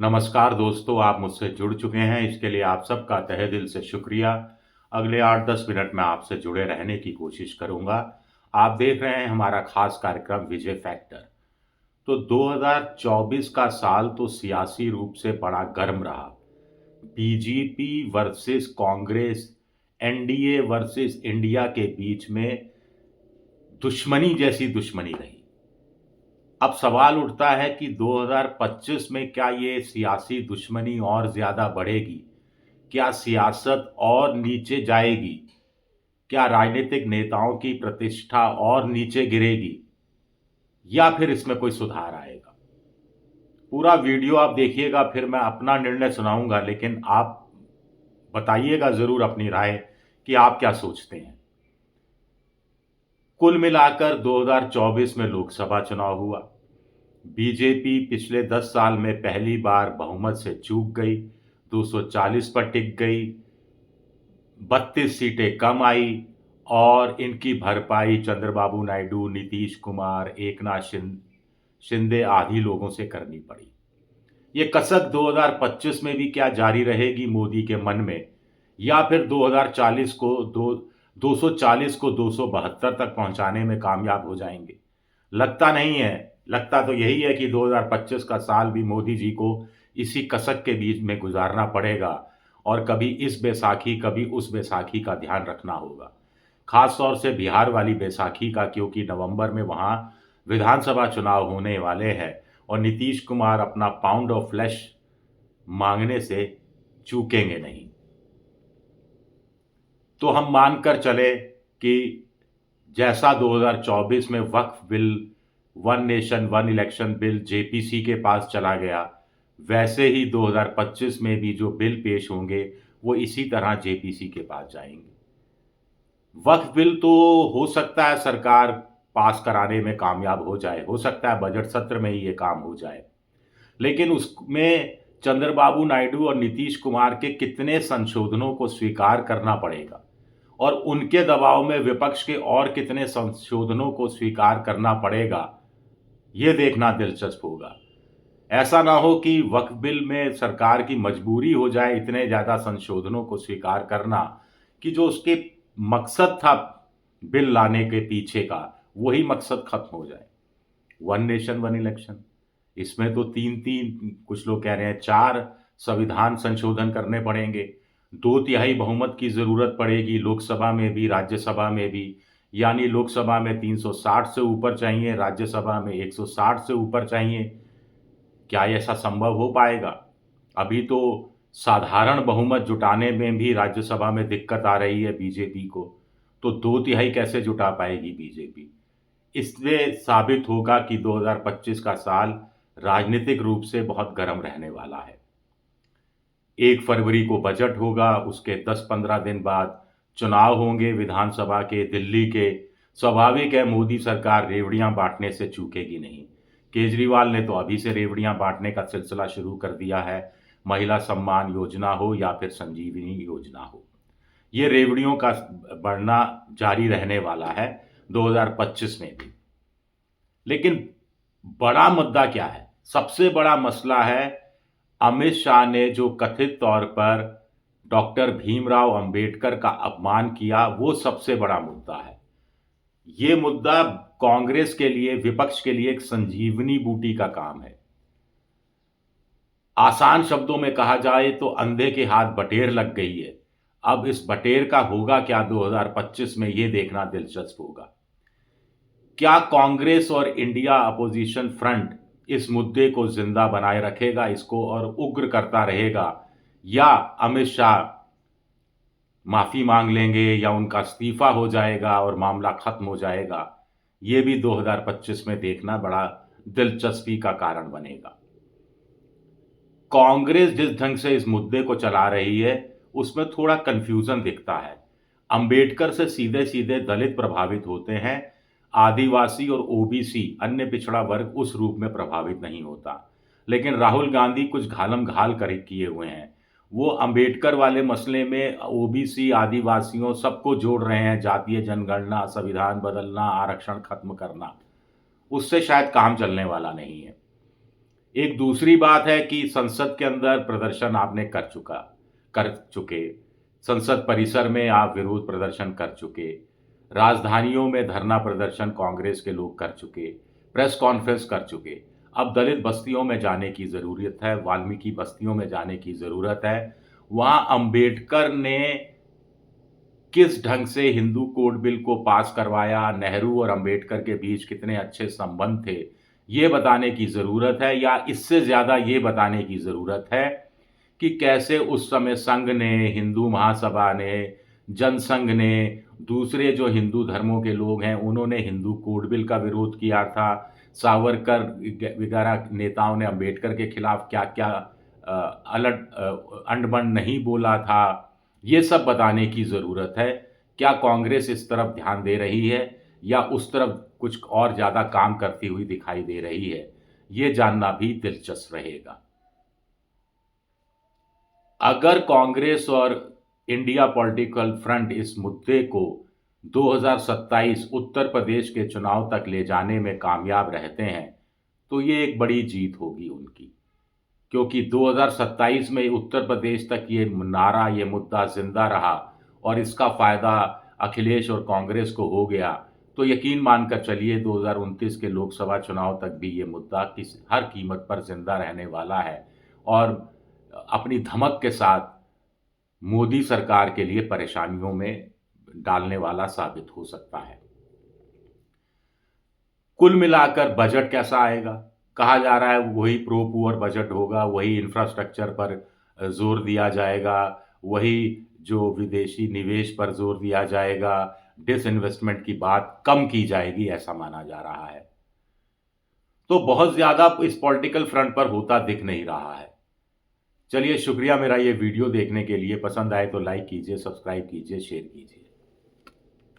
नमस्कार दोस्तों, आप मुझसे जुड़ चुके हैं, इसके लिए आप सबका तहे दिल से शुक्रिया। अगले 8-10 मिनट में आपसे जुड़े रहने की कोशिश करूंगा। आप देख रहे हैं हमारा खास कार्यक्रम विजय फैक्टर। तो 2024 का साल तो सियासी रूप से बड़ा गर्म रहा। BJP versus Congress, NDA versus India के बीच में दुश्मनी जैसी दुश्मनी रही। अब सवाल उठता है कि 2025 में क्या ये सियासी दुश्मनी और ज़्यादा बढ़ेगी? क्या सियासत और नीचे जाएगी? क्या राजनीतिक नेताओं की प्रतिष्ठा और नीचे गिरेगी? या फिर इसमें कोई सुधार आएगा? पूरा वीडियो आप देखिएगा, फिर मैं अपना निर्णय सुनाऊंगा, लेकिन आप बताइएगा ज़रूर अपनी राय कि आप क्या सोचते हैं। कुल मिलाकर 2024 में लोकसभा चुनाव हुआ। बीजेपी पिछले 10 साल में पहली बार बहुमत से चूक गई, 240 पर टिक गई, 32 सीटें कम आई और इनकी भरपाई चंद्रबाबू नायडू, नीतीश कुमार, एकनाथ शिंदे आदि लोगों से करनी पड़ी। ये कसक 2025 में भी क्या जारी रहेगी मोदी के मन में, या फिर 2040 को 240 को 272 तक पहुंचाने में कामयाब हो जाएंगे? लगता नहीं है। लगता तो यही है कि 2025 का साल भी मोदी जी को इसी कसक के बीच में गुजारना पड़ेगा और कभी इस बैसाखी कभी उस बैसाखी का ध्यान रखना होगा। खास तौर से बिहार वाली बैसाखी का, क्योंकि नवंबर में वहां विधानसभा चुनाव होने वाले हैं और नीतीश कुमार अपना पाउंड ऑफ फ्लैश मांगने से चूकेंगे नहीं। तो हम मानकर चले कि जैसा 2024 में वक्फ bill, one nation one election bill JPC के पास चला गया, वैसे ही 2025 में भी जो बिल पेश होंगे वो इसी तरह जेपीसी के पास जाएंगे। वक्फ बिल तो हो सकता है सरकार पास कराने में कामयाब हो जाए, हो सकता है बजट सत्र में ही ये काम हो जाए, लेकिन उसमें चंद्रबाबू नायडू और नीतीश कुमार के कितने संशोधनों को स्वीकार करना पड़ेगा और उनके दबाव में विपक्ष के और कितने संशोधनों को स्वीकार करना पड़ेगा, ये देखना दिलचस्प होगा। ऐसा ना हो कि वक्फ बिल में सरकार की मजबूरी हो जाए इतने ज़्यादा संशोधनों को स्वीकार करना कि जो उसके मकसद था बिल लाने के पीछे का, वही मकसद खत्म हो जाए। वन नेशन वन इलेक्शन, इसमें तो तीन तीन, कुछ लोग कह रहे हैं 4 संविधान संशोधन करने पड़ेंगे। 2/3 बहुमत की ज़रूरत पड़ेगी लोकसभा में भी राज्यसभा में भी, यानी लोकसभा में 360 से ऊपर चाहिए, राज्यसभा में 160 से ऊपर चाहिए। क्या ऐसा संभव हो पाएगा? अभी तो साधारण बहुमत जुटाने में भी राज्यसभा में दिक्कत आ रही है बीजेपी को, तो 2/3 कैसे जुटा पाएगी बीजेपी? इससे साबित होगा कि 2025 का साल राजनीतिक रूप से बहुत गर्म रहने वाला है। 1 फरवरी को बजट होगा, उसके 10-15 दिन बाद चुनाव होंगे विधानसभा के, दिल्ली के। स्वाभाविक है मोदी सरकार रेवड़ियां बांटने से चूकेगी नहीं। केजरीवाल ने तो अभी से रेवड़ियां बांटने का सिलसिला शुरू कर दिया है, महिला सम्मान योजना हो या फिर संजीवनी योजना हो। ये रेवड़ियों का बढ़ना जारी रहने वाला है 2025 में भी। लेकिन बड़ा मुद्दा क्या है? सबसे बड़ा मसला है अमित शाह ने जो कथित तौर पर डॉक्टर भीमराव अंबेडकर का अपमान किया, वो सबसे बड़ा मुद्दा है। ये मुद्दा कांग्रेस के लिए, विपक्ष के लिए एक संजीवनी बूटी का काम है। आसान शब्दों में कहा जाए तो अंधे के हाथ बटेर लग गई है। अब इस बटेर का होगा क्या 2025 में, ये देखना दिलचस्प होगा। क्या कांग्रेस और इंडिया अपोजिशन फ्रंट इस मुद्दे को जिंदा बनाए रखेगा, इसको और उग्र करता रहेगा, या अमित शाह माफी मांग लेंगे या उनका इस्तीफा हो जाएगा और मामला खत्म हो जाएगा? ये भी 2025 में देखना बड़ा दिलचस्पी का कारण बनेगा। कांग्रेस जिस ढंग से इस मुद्दे को चला रही है उसमें थोड़ा कंफ्यूजन दिखता है। अंबेडकर से सीधे सीधे दलित प्रभावित होते हैं, आदिवासी और ओबीसी अन्य पिछड़ा वर्ग उस रूप में प्रभावित नहीं होता। लेकिन राहुल गांधी कुछ घालम घाल कर किए हुए हैं। वो अंबेडकर वाले मसले में ओबीसी, आदिवासियों सबको जोड़ रहे हैं, जातीय जनगणना, संविधान बदलना, आरक्षण खत्म करना। उससे शायद काम चलने वाला नहीं है। एक दूसरी बात है कि संसद के अंदर प्रदर्शन आपने कर चुके, संसद परिसर में आप विरोध प्रदर्शन कर चुके, राजधानियों में धरना प्रदर्शन कांग्रेस के लोग कर चुके, प्रेस कॉन्फ्रेंस कर चुके। अब दलित बस्तियों में जाने की ज़रूरत है, वाल्मीकि बस्तियों में जाने की ज़रूरत है। वहाँ अंबेडकर ने किस ढंग से हिंदू कोड बिल को पास करवाया, नेहरू और अंबेडकर के बीच कितने अच्छे संबंध थे, ये बताने की ज़रूरत है, या इससे ज़्यादा ये बताने की ज़रूरत है कि कैसे उस समय संघ ने, हिंदू महासभा ने, जनसंघ ने, दूसरे जो हिंदू धर्मों के लोग हैं, उन्होंने हिंदू कोड बिल का विरोध किया था। सावरकर वगैरह नेताओं ने अंबेडकर के खिलाफ क्या-क्या अंड-बंड नहीं बोला था। ये सब बताने की ज़रूरत है। क्या कांग्रेस इस तरफ ध्यान दे रही है या उस तरफ कुछ और ज़्यादा काम करती हुई दिखाई दे रही है? ये जानना भी दिलचस्प रहेगा। अगर कांग्रेस और इंडिया पॉलिटिकल फ्रंट इस मुद्दे को 2027 उत्तर प्रदेश के चुनाव तक ले जाने में कामयाब रहते हैं, तो ये एक बड़ी जीत होगी उनकी। क्योंकि 2027 में उत्तर प्रदेश तक ये नारा, ये मुद्दा ज़िंदा रहा और इसका फ़ायदा अखिलेश और कांग्रेस को हो गया, तो यकीन मानकर चलिए 2029 के लोकसभा चुनाव तक भी ये मुद्दा हर कीमत पर ज़िंदा रहने वाला है और अपनी धमक के साथ मोदी सरकार के लिए परेशानियों में डालने वाला साबित हो सकता है। कुल मिलाकर बजट कैसा आएगा? कहा जा रहा है वही प्रो पुअर बजट होगा, वही इंफ्रास्ट्रक्चर पर ज़ोर दिया जाएगा, वही जो विदेशी निवेश पर ज़ोर दिया जाएगा, डिसइन्वेस्टमेंट की बात कम की जाएगी, ऐसा माना जा रहा है। तो बहुत ज़्यादा इस पॉलिटिकल फ्रंट पर होता दिख नहीं रहा है। चलिए शुक्रिया मेरा ये वीडियो देखने के लिए। पसंद आए तो लाइक कीजिए, सब्सक्राइब कीजिए, शेयर कीजिए।